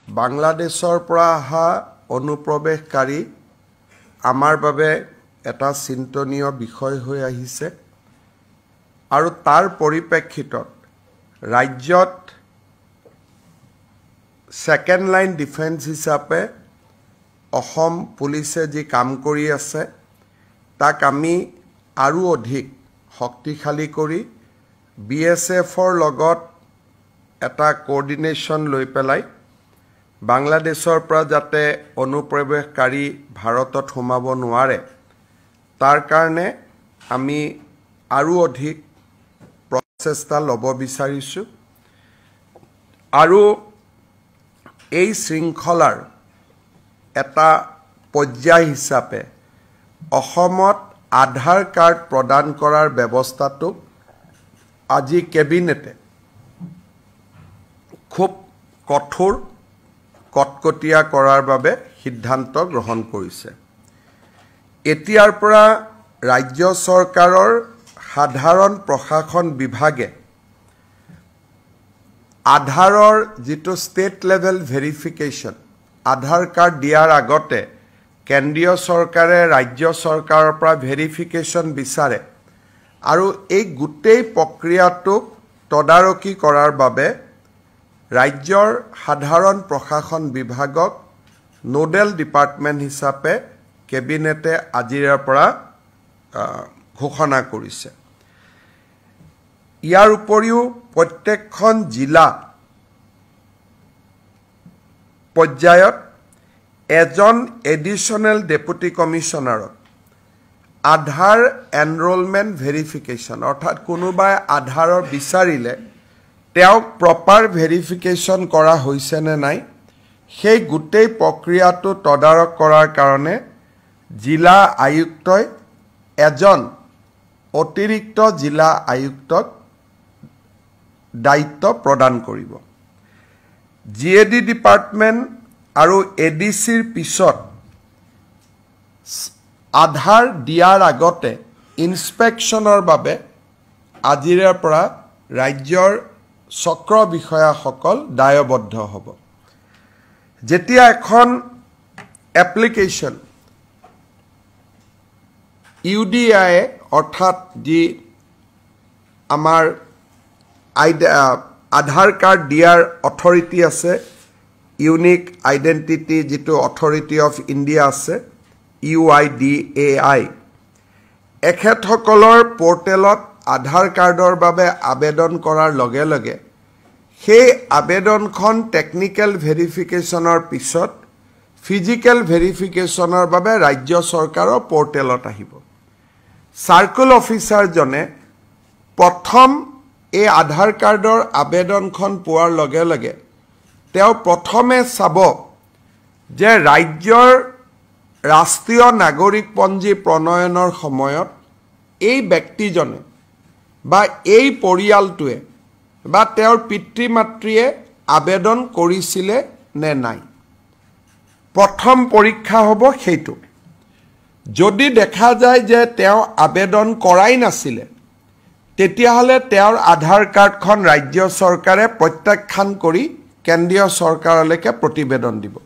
বাংলাদেশৰ পৰা অহা অনুপ্ৰৱেশকাৰী আমাৰ বাবে এটা চিন্তনীয় বিষয় হৈ আহিছে আৰু তাৰ পৰিপ্ৰেক্ষিতত ৰাজ্যত সেকেন্ড লাইন ডিফেন্স হিচাপে অসম পুলিচে যি কাম কৰি আছে তাক আমি আৰু অধিক শক্তিশালী কৰি বিএসএফৰ লগত এটা কোঅৰ্ডিনেশ্যন লৈ পেলাই বাংলাদেশৰ পৰা যাতে অনুপ্ৰৱেশকাৰী ভাৰতত সোমাব নোৱাৰে তাৰ কাৰণে আমি আৰু অধিক প্ৰচেষ্টা ল'ব বিচাৰিছো আৰু এই শৃংখলাৰ এটা পৰ্যায় হিচাপে অসমত আধাৰ কাৰ্ড প্ৰদান কৰাৰ ব্যৱস্থাটো আজি কেবিনেটে খুব কঠোৰ কটকটীয়া কৰাৰ বাবে সিদ্ধান্ত গ্ৰহণ কৰিছে এতিয়াৰ পৰা ৰাজ্য চৰকাৰৰ সাধাৰণ প্ৰশাসন বিভাগে আধাৰৰ যেটো ষ্টেট লেভেল ভেৰিফিকেশ্যন আধাৰ কাৰ্ড দিয়াৰ আগতে কেন্দ্ৰীয় চৰকাৰে ৰাজ্য চৰকাৰৰ পৰা ভেৰিফিকেশ্যন বিচাৰে আৰু এই গোটেই প্ৰক্ৰিয়াটোক তদাৰকি কৰাৰ বাবে ৰাজ্যৰ সাধাৰণ প্ৰশাসন বিভাগক নোডেল ডিপাৰ্টমেণ্ট হিচাপে কেবিনেটে আজিৰ পৰা ঘোষণা কৰিছে ইয়াৰ উপৰিও প্ৰত্যেকখন জিলা পৰ্যায়ত এজন এডিশনাল ডেপুটি কমিশনাৰক আধাৰ এনৰোলমেন্ট ভেৰিফিকেশ্যন অৰ্থাৎ কোনোবাই আধাৰৰ বিচাৰিলে তেওঁ প্ৰপাৰ ভেৰিফিকেশ্যন কৰা হৈছে নে নাই সেই গোটেই প্ৰক্ৰিয়াটো তদাৰক কৰাৰ কাৰণে জিলা আয়ুক্তই এজন অতিৰিক্ত জিলা আয়ুক্তক দায়িত্ব প্ৰদান কৰিব জিএডি ডিপাৰ্টমেণ্ট আৰু এডিসিৰ পিছত আধাৰ দিয়াৰ আগতে ইনস্পেকশ্যনৰ বাবে আজিৰ পৰা ৰাজ্যৰ চক্ৰ বিষয়াসকল দায়বদ্ধ হ'ব যেতিয়া এখন এপ্লিকেশ্যন ইউডিআই অৰ্থাৎ যি আমাৰ আধাৰ কাৰ্ড দিয়াৰ অথৰিটি আছে ইউনিক আইডেন্টিটি যেটো অথৰিটি অফ ইণ্ডিয়া আছে UIDAI এখেতসকলৰ পোৰ্টেলত আধাৰ কাৰ্ডৰ বাবে আবেদন কৰাৰ লগে লগে সেই আবেদনখন টেকনিক্যাল ভেৰিফিকেশ্যনৰ পিছত ফিজিক্যাল ভেৰিফিকেশ্যনৰ বাবে ৰাজ্য চৰকাৰৰ পোৰ্টেলত আহিব সাৰ্কেল অফিচাৰজনে প্ৰথম এই আধাৰ কাৰ্ডৰ আবেদনখন পোৱাৰ লগে লগে তেওঁ প্ৰথমে চাব যে ৰাজ্যৰ ৰাষ্ট্ৰীয় নাগৰিক পঞ্জী প্ৰণয়নৰ সময়ত এই ব্যক্তিজনে বা এই পৰিয়ালটোৱে বা তেওঁৰ পিতৃ মাতৃয়ে আবেদন কৰিছিলে নে নাই প্ৰথম পৰীক্ষা হ'ব সেইটো যদি দেখা যায় যে তেওঁ আবেদন কৰাই নাছিলে তেতিয়াহলে তেওঁৰ আধাৰ কাৰ্ডখন ৰাজ্য চৰকাৰে প্ৰত্যাখ্যান কৰি কেন্দ্ৰীয় চৰকাৰলৈকে প্ৰতিবেদন দিব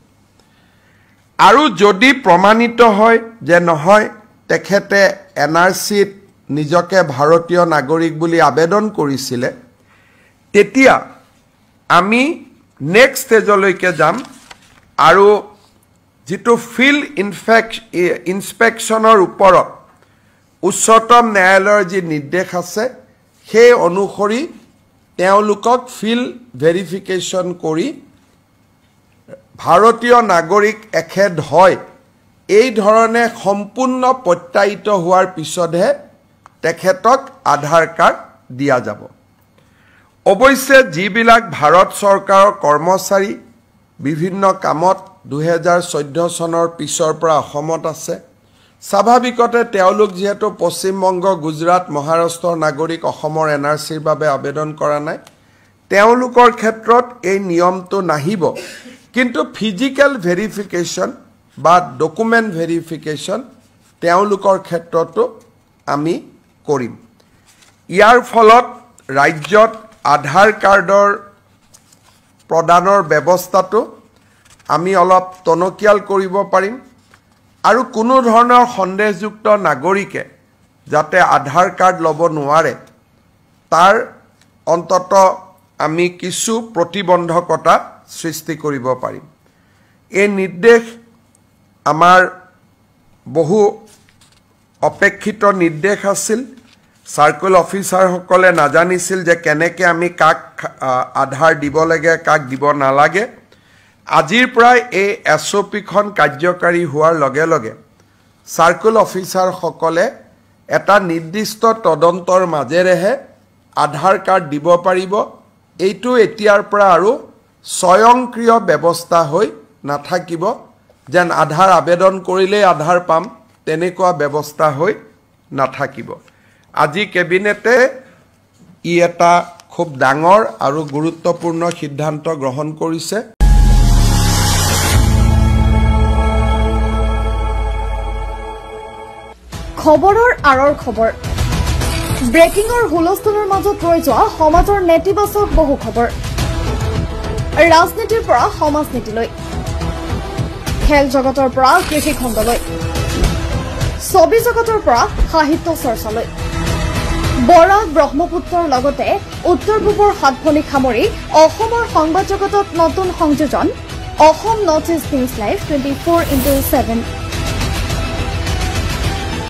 আৰু যদি প্ৰমাণিত হয় যে নহয় তেখেতে এনআৰসিত নিজকে ভাৰতীয় নাগৰিক বুলি আবেদন কৰিছিলে তেতিয়া আমি নেক্সট ষ্টেজলৈকে যাম আৰু যেটো ফিল্ড ইনস্পেকশ্যনৰ ওপৰত উচ্চতম ন্যায়ালয়ৰ যি নিৰ্দেশ আছে সেই অনুসৰি তেওঁলোকক ফিল্ড ভেৰিফিকেশ্যন কৰি ভাৰতীয় নাগৰিক এখেত হয় এই ধৰণে সম্পূৰ্ণ প্ৰত্যায়িত হোৱাৰ পিছতহে তেখেতক আধাৰ কাৰ্ড দিয়া যাব অৱশ্যে যিবিলাক ভাৰত চৰকাৰৰ কৰ্মচাৰী বিভিন্ন কামত 2014 চনৰ পিছৰ পৰা অসমত আছে স্বাভাৱিকতে তেওঁলোক যেহেতু পশ্চিমবংগ গুজৰাট মহাৰাষ্ট্ৰৰ নাগৰিক অসমৰ এনআৰসিৰ বাবে আবেদন কৰা নাই তেওঁলোকৰ ক্ষেত্ৰত এই নিয়মটো নাহিব কিন্তু ফিজিক্যাল ভেৰিফিকেশ্যন বা ডকুমেন্ট ভেৰিফিকেশ্যন তেওঁলোকৰ ক্ষেত্ৰতো আমি কৰিম ইয়াৰ ফলত ৰাজ্যত আধাৰ কাৰ্ডৰ প্ৰদানৰ ব্যৱস্থাটো আমি অলপ টনকিয়াল কৰিব পাৰিম আৰু কোনো ধৰণৰ সন্দেহযুক্ত নাগৰিকে যাতে আধাৰ কাৰ্ড ল'ব নোৱাৰে তাৰ অন্তত আমি কিছু প্ৰতিবন্ধকতা সৃষ্টি কৰিব পাৰিম এই নিৰ্দেশ আমাৰ বহু অপেক্ষিত নিৰ্দেশ আছিল সাৰ্কেল অফিচাৰ সকলে নাজানিছিল যে কেনেকৈ আমি কাক আধাৰ দিব লাগে কাক দিব নালাগে আজিৰ প্ৰায় এই এছঅপিখন কাৰ্যকাৰী হোৱাৰ লগে লগে সাৰ্কেল অফিচাৰ সকলে এটা নিৰ্দিষ্ট তদন্তৰ মাজেৰেহে আধাৰ কাৰ্ড দিব পাৰিব এইটো এতিয়াৰ পৰা আৰু স্বয়ংক্ৰিয় ব্যৱস্থা হৈ নাথাকিব যেন আধাৰ আবেদন কৰিলে আধাৰ পাম তেনেকুৱা ব্যৱস্থা হৈ নাথাকিব আজি কেবিনেটে ই এটা খুব ডাঙৰ আৰু গুৰুত্বপূৰ্ণ সিদ্ধান্ত গ্ৰহণ কৰিছে খবৰৰ আৰৰ খবৰ ব্ৰেকিংৰ হুলস্থুলৰ মাজত ৰৈ যোৱা সমাজৰ নেতিবাচক বহু খবৰ ৰাজনীতিৰ পৰা সমাজনীতিলৈ খেল জগতৰ পৰা কৃষি খণ্ডলৈ ছবি জগতৰ পৰা সাহিত্য চৰ্চালৈ বৰাক ব্ৰহ্মপুত্ৰৰ লগতে উত্তৰ পূবৰ সাতভনী সামৰি অসমৰ সংবাদ জগতত নতুন সংযোজন Assam north east news live 24/7